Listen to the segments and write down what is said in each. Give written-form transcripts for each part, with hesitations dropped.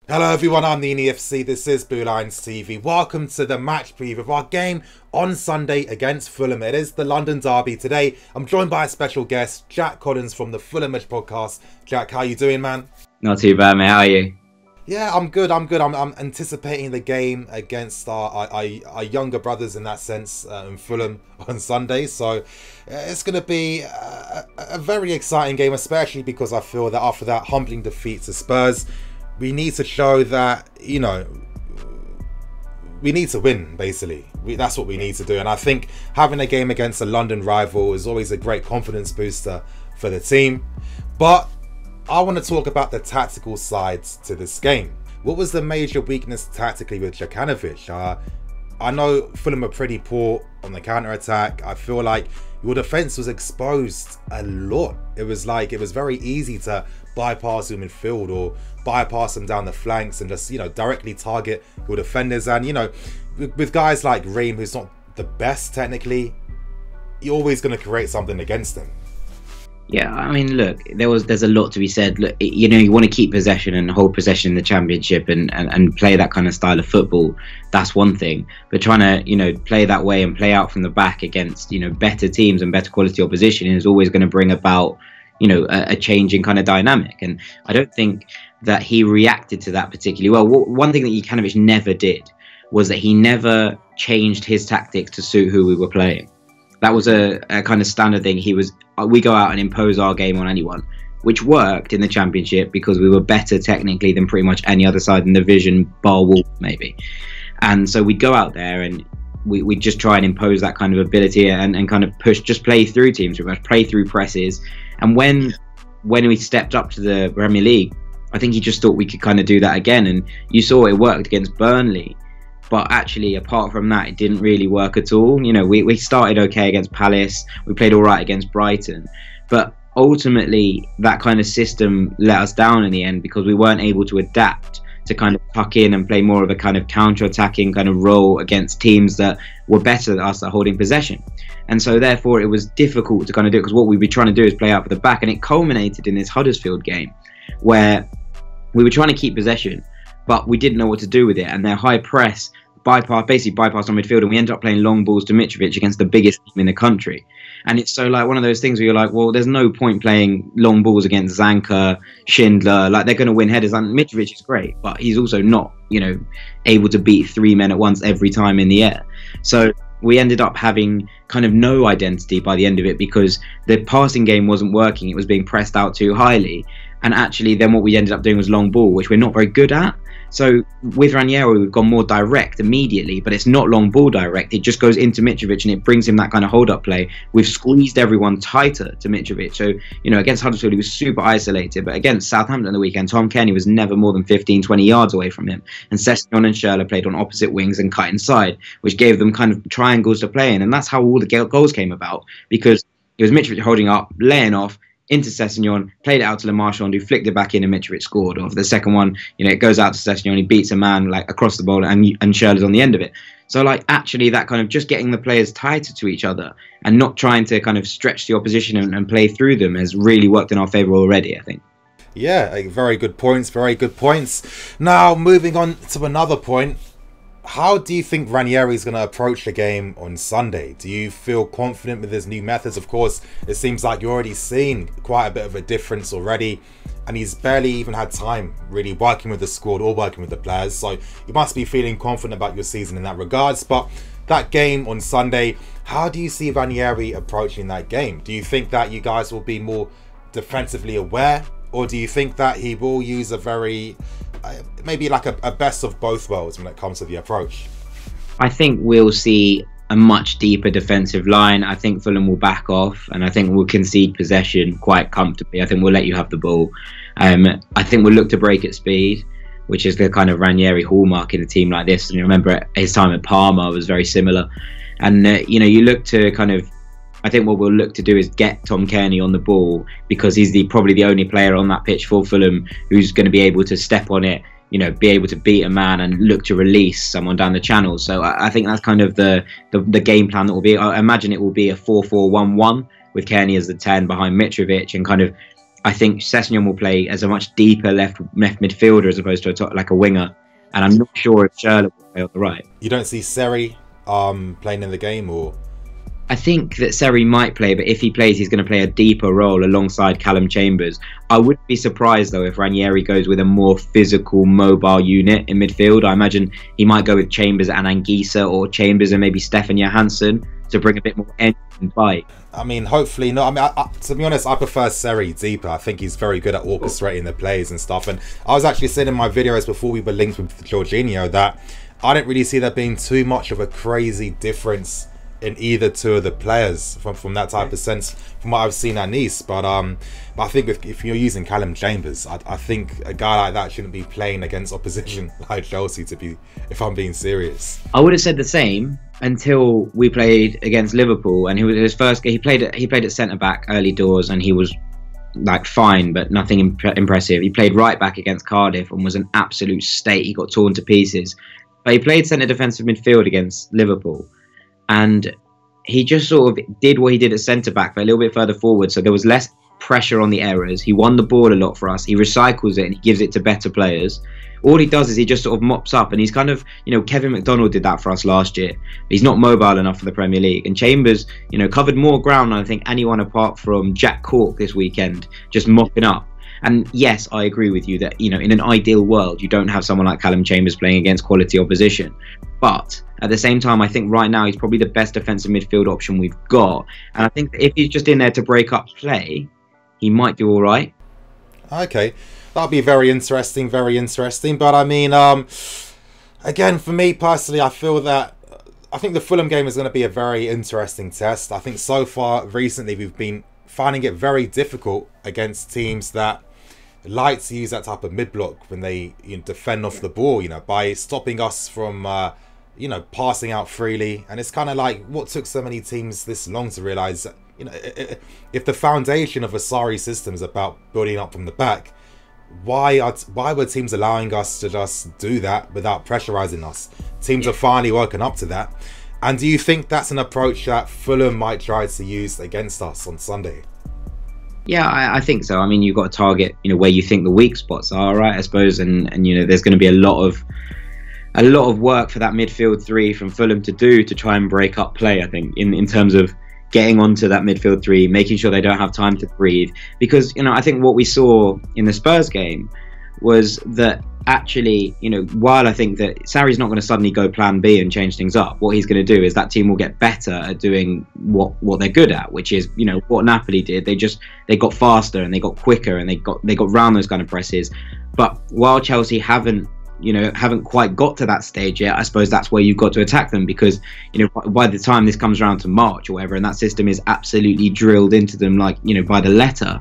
Hello everyone, I'm the EFC, this is Blue Lions TV. Welcome to the match preview of our game on Sunday against Fulham. It is the London derby today. I'm joined by a special guest, Jack Collins from the Fulhamish podcast. Jack, how you doing, man? Not too bad, mate. How are you? Yeah, I'm good. I'm anticipating the game against our younger brothers in that sense in Fulham on Sunday. So it's going to be a very exciting game, especially because I feel that after that humbling defeat to Spurs, we need to show that, you know, we need to win, basically. That's what we need to do. And I think having a game against a London rival is always a great confidence booster for the team. But I want to talk about the tactical sides to this game. What was the major weakness tactically with Jokanovic? I know Fulham are pretty poor on the counter-attack. I feel like your defence was exposed a lot. It was very easy to bypass your midfield or bypass them down the flanks and just, you know, directly target your defenders. And, you know, with guys like Ream, who's not the best technically, you're always going to create something against them. Yeah, I mean, look, there's a lot to be said. Look, you know, you want to keep possession and hold possession in the Championship and play that kind of style of football. That's one thing. But trying to, you know, play that way and play out from the back against, you know, better teams and better quality opposition is always going to bring about, you know, a changing kind of dynamic. And I don't think that he reacted to that particularly well. One thing that Jokanovic never did was that he never changed his tactics to suit who we were playing. That was a kind of standard thing. We go out and impose our game on anyone, which worked in the Championship because we were better technically than pretty much any other side in the division, bar Wolves maybe. And so we'd go out there and we'd just try and impose that kind of ability and kind of just play through teams, play through presses. And when we stepped up to the Premier League, I think he just thought we could kind of do that again. And you saw it worked against Burnley. But actually, apart from that, it didn't really work at all. You know, we started okay against Palace. We played all right against Brighton. But ultimately, that kind of system let us down in the end because we weren't able to adapt to kind of tuck in and play more of a kind of counter-attacking kind of role against teams that were better than us at holding possession. And so, therefore, it was difficult to kind of do it because what we'd be trying to do is play out for the back. And it culminated in this Huddersfield game where we were trying to keep possession, but we didn't know what to do with it, and their high press basically bypassed on midfield, and we ended up playing long balls to Mitrovic against the biggest team in the country. And it's so like one of those things where you're like, well, there's no point playing long balls against Zanka, Schindler, like they're going to win headers. And Mitrovic is great, but he's also not, you know, able to beat three men at once every time in the air. So we ended up having kind of no identity by the end of it because the passing game wasn't working. It was being pressed out too highly. And actually then what we ended up doing was long ball, which we're not very good at. So with Ranieri, we've gone more direct immediately, but it's not long ball direct. It just goes into Mitrovic and it brings him that kind of hold-up play. We've squeezed everyone tighter to Mitrovic. So, you know, against Huddersfield, he was super isolated. But against Southampton on the weekend, Tom Kenny was never more than 15, 20 yards away from him. And Sessegnon and Schürrle played on opposite wings and cut inside, which gave them kind of triangles to play in. And that's how all the goals came about, because it was Mitrovic holding up, laying off, into Sessegnon, played it out to Le Marchand, who flicked it back in, and Mitrovic scored. Or for the second one, you know, it goes out to Sessegnon, he beats a man like across the bowl, and Schürrle's on the end of it. So like actually that kind of just getting the players tighter to each other and not trying to kind of stretch the opposition and play through them has really worked in our favour already, I think. Yeah, very good points, very good points. Now moving on to another point. How do you think Ranieri is going to approach the game on Sunday? Do you feel confident with his new methods? Of course, it seems like you're already seeing quite a bit of a difference already, and he's barely even had time really working with the squad or working with the players. So you must be feeling confident about your season in that regards. But that game on Sunday, how do you see Ranieri approaching that game? Do you think that you guys will be more defensively aware, or do you think that he will use a very maybe like a best of both worlds when it comes to the approach? I think we'll see a much deeper defensive line. I think Fulham will back off, and I think we'll concede possession quite comfortably. I think we'll let you have the ball. I think we'll look to break at speed, which is the kind of Ranieri hallmark in a team like this. And you remember his time at Parma was very similar. And you know, you look to kind of, I think what we'll look to do is get Tom Kearney on the ball, because he's probably the only player on that pitch for Fulham who's going to be able to step on it, you know, be able to beat a man and look to release someone down the channel. So I think that's kind of the game plan that will be. I imagine it will be a 4-4-1-1 with Kearney as the 10 behind Mitrovic, and kind of I think Sessegnon will play as a much deeper left midfielder as opposed to like a winger. And I'm not sure if Schürrle will play on the right. You don't see SARRI playing in the game, or? I think that SARRI might play, but if he plays, he's going to play a deeper role alongside Callum Chambers. I wouldn't be surprised, though, if Ranieri goes with a more physical, mobile unit in midfield. I imagine he might go with Chambers and Anguissa, or Chambers and maybe Stefan Johansson to bring a bit more energy and bite. I mean, hopefully not. I mean, to be honest, I prefer SARRI deeper. I think he's very good at orchestrating the plays and stuff. And I was actually saying in my videos before we were linked with Jorginho that I don't really see there being too much of a crazy difference in either two of the players from that type of sense from what I've seen at Nice. But I think if you're using Callum Chambers, I think a guy like that shouldn't be playing against opposition like Chelsea, if I'm being serious. I would have said the same until we played against Liverpool, and his first game he played at centre back early doors, and he was like fine but nothing impressive. He played right back against Cardiff and was an absolute state. He got torn to pieces. But he played centre defensive midfield against Liverpool, and he just sort of did what he did at centre-back, but a little bit further forward, so there was less pressure on the errors. He won the ball a lot for us. He recycles it and he gives it to better players. All he does is he just sort of mops up, and he's kind of, Kevin McDonald did that for us last year. He's not mobile enough for the Premier League. And Chambers, covered more ground than I think anyone apart from Jack Cork this weekend, just mopping up. And yes, I agree with you that, in an ideal world, you don't have someone like Callum Chambers playing against quality opposition. But at the same time, I think right now he's probably the best defensive midfield option we've got. And I think that if he's just in there to break up play, he might do all right. Okay, that'll be very interesting, very interesting. But I mean, again, for me personally, I think the Fulham game is going to be a very interesting test. I think so far recently we've been finding it very difficult against teams that like to use that type of mid-block when they defend off the ball, by stopping us from passing out freely. And it's kind of like what took so many teams this long to realise that, if the foundation of a SARRI system is about building up from the back, why were teams allowing us to just do that without pressurising us? Teams are finally woken up to that. And do you think that's an approach that Fulham might try to use against us on Sunday? Yeah, I think so. I mean, you've got to target, where you think the weak spots are, right? I suppose, and there's going to be a lot of work for that midfield three from Fulham to do to try and break up play. I think in terms of getting onto that midfield three, making sure they don't have time to breathe. Because I think what we saw in the Spurs game was that actually, while I think that Sarri's not going to suddenly go plan B and change things up, what he's going to do is that team will get better at doing what they're good at, which is, what Napoli did. They got faster and they got quicker and they got round those kind of presses. But while Chelsea haven't quite got to that stage yet, I suppose that's where you've got to attack them, because by the time this comes around to March or whatever, and that system is absolutely drilled into them like by the letter,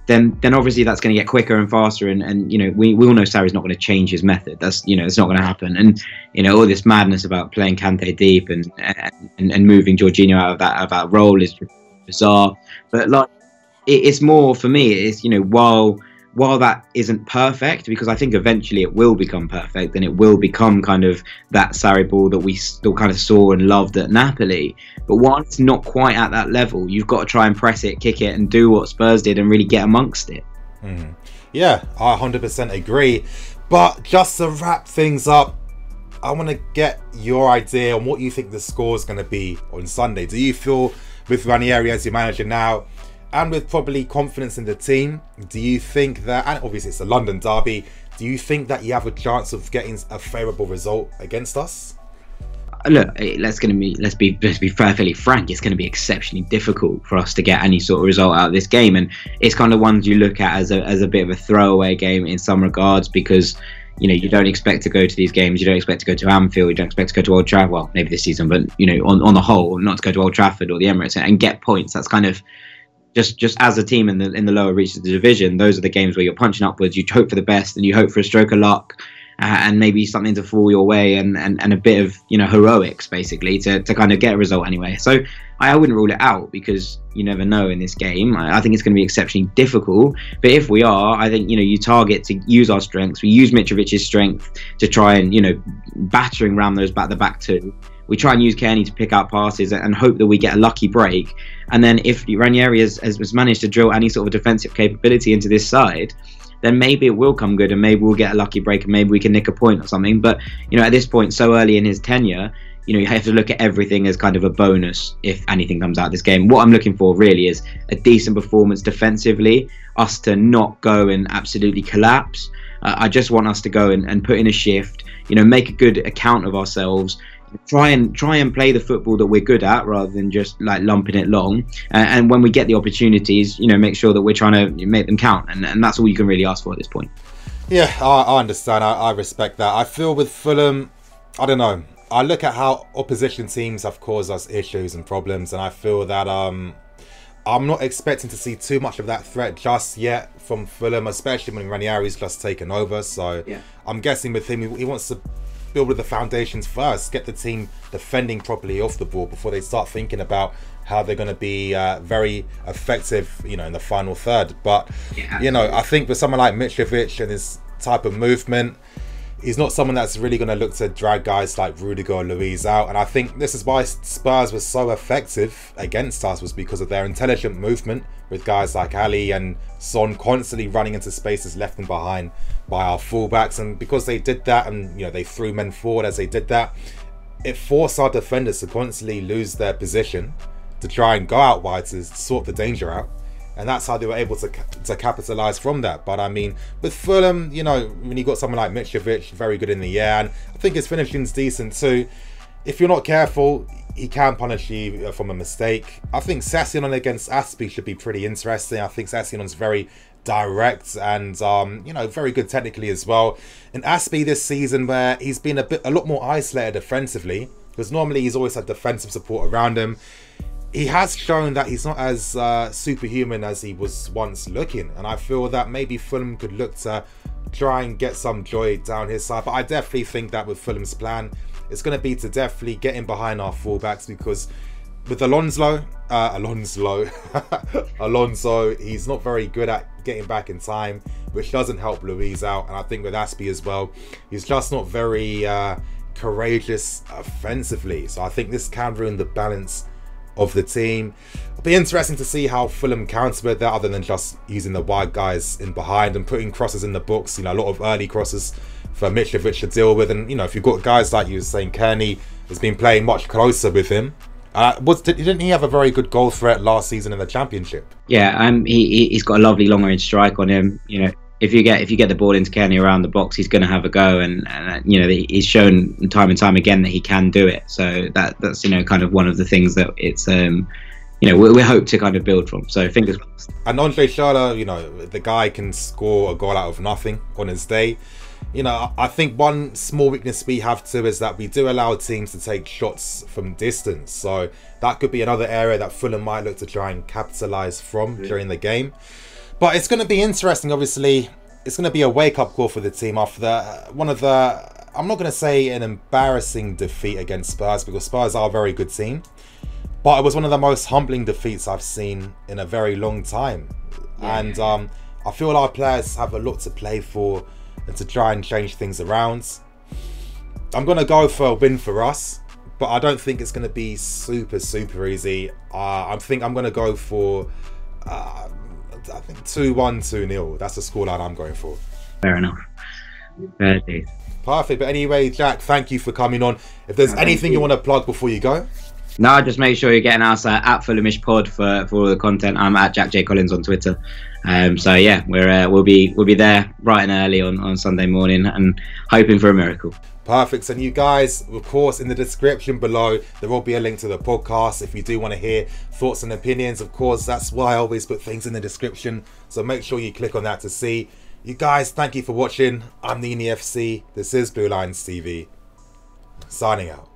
then obviously that's going to get quicker and faster, and we all know Sarri's not going to change his method. That's it's not going to happen. And all this madness about playing Kante deep and moving Jorginho out of that role is bizarre. But like, it's more for me. It's while that isn't perfect, because I think eventually it will become perfect and it will become kind of that Sarri ball that we still kind of saw and loved at Napoli. But while it's not quite at that level, you've got to try and press it, kick it, and do what Spurs did and really get amongst it. Yeah, I 100% agree. But just to wrap things up, I want to get your idea on what you think the score is going to be on Sunday. Do you feel, with Ranieri as your manager now, and with probably confidence in the team, do you think that, and obviously it's a London derby, do you think that you have a chance of getting a favourable result against us? Look, let's be perfectly frank. It's going to be exceptionally difficult for us to get any sort of result out of this game, and it's kind of ones you look at as a bit of a throwaway game in some regards, because you don't expect to go to these games. You don't expect to go to Anfield. You don't expect to go to Old Trafford. Well, maybe this season, but on the whole, not to go to Old Trafford or the Emirates and get points. That's kind of just as a team in the lower reaches of the division. Those are the games where you're punching upwards. You hope for the best and you hope for a stroke of luck. And maybe something to fall your way and a bit of heroics basically to kind of get a result anyway. So I wouldn't rule it out, because you never know in this game. I think it's going to be exceptionally difficult, but if we are, I think you target to use our strengths. We use Mitrovic's strength to try and battering around the back two. we try and use Kearney to pick out passes and hope that we get a lucky break. And then if Ranieri has managed to drill any sort of defensive capability into this side, then maybe it will come good and maybe we'll get a lucky break and maybe we can nick a point or something. But, you know, at this point, so early in his tenure, you know, you have to look at everything as kind of a bonus if anything comes out of this game. What I'm looking for really is a decent performance defensively, us to not go and absolutely collapse. I just want us to go and put in a shift, you know, make a good account of ourselves, try and play the football that we're good at rather than just like lumping it long. And when we get the opportunities, you know, make sure that we're trying to make them count. And that's all you can really ask for at this point. Yeah, I understand. I respect that. I feel with Fulham, I don't know. I look at how opposition teams have caused us issues and problems, and I feel that I'm not expecting to see too much of that threat just yet from Fulham, especially when Ranieri's just taken over. So yeah. I'm guessing with him, he wants to build with the foundations first, get the team defending properly off the ball before they start thinking about how they're going to be very effective, you know, in the final third. But yeah, you know, I think with someone like Mitrovic and his type of movement, he's not someone that's really going to look to drag guys like Rudiger or Luiz out. And I think this is why Spurs was so effective against us, was because of their intelligent movement with guys like Ali and Son constantly running into spaces left and behind by our fullbacks. And because they did that, and you know, they threw men forward as they did that, it forced our defenders to constantly lose their position to try and go out wide to sort the danger out. And that's how they were able to capitalise from that. But I mean, with Fulham, you know, when you got someone like Mitrovic, very good in the air, and I think his finishing's decent too. If you're not careful, he can punish you from a mistake. I think Sassionon against Aspie should be pretty interesting. I think Sassionon's very direct and, you know, very good technically as well. And Aspie this season, where he's been a lot more isolated defensively, because normally he's always had defensive support around him. He has shown that he's not as superhuman as he was once looking, and I feel that maybe Fulham could look to try and get some joy down his side. But I definitely think that with Fulham's plan, it's going to be to definitely get in behind our fullbacks, because with Alonso, he's not very good at getting back in time, which doesn't help Luiz out. And I think with Aspie as well, he's just not very courageous offensively. So I think this can ruin the balance of the team. It'll be interesting to see how Fulham counter with that, other than just using the wide guys in behind and putting crosses in the books. You know, a lot of early crosses for Mitrovic to deal with. And you know, if you've got guys like you were saying, Kearney has been playing much closer with him. Didn't he have a very good goal threat last season in the Championship? Yeah, he's got a lovely long range strike on him. You know, if you get the ball into Kearney around the box, he's going to have a go, and you know, he's shown time and time again that he can do it. So that's you know, kind of one of the things that it's you know, we hope to kind of build from. So fingers crossed. And Andre Schürrle, you know, the guy can score a goal out of nothing on his day. You know, I think one small weakness we have too is that we do allow teams to take shots from distance. So that could be another area that Fulham might look to try and capitalise from during the game. But it's going to be interesting, obviously. It's going to be a wake-up call for the team after one of the, I'm not going to say an embarrassing defeat against Spurs, because Spurs are a very good team. But it was one of the most humbling defeats I've seen in a very long time. Yeah. And I feel our players have a lot to play for and to try and change things around. I'm going to go for a win for us, but I don't think it's going to be super easy. I think I'm going to go for... I think 2-1, 2-0. That's the scoreline I'm going for. Fair enough. Fair days. Perfect. But anyway, Jack, thank you for coming on. If there's anything you want to plug before you go. No, just make sure you're getting us at Fulhamish Pod for all the content. I'm at Jack J Collins on Twitter. So yeah, we'll be there bright and early on Sunday morning and hoping for a miracle. Perfect. And you guys, of course, in the description below, there will be a link to the podcast. If you do want to hear thoughts and opinions, of course, that's why I always put things in the description. So make sure you click on that to see. You guys, thank you for watching. I'm the FC. This is Blue Lines TV. Signing out.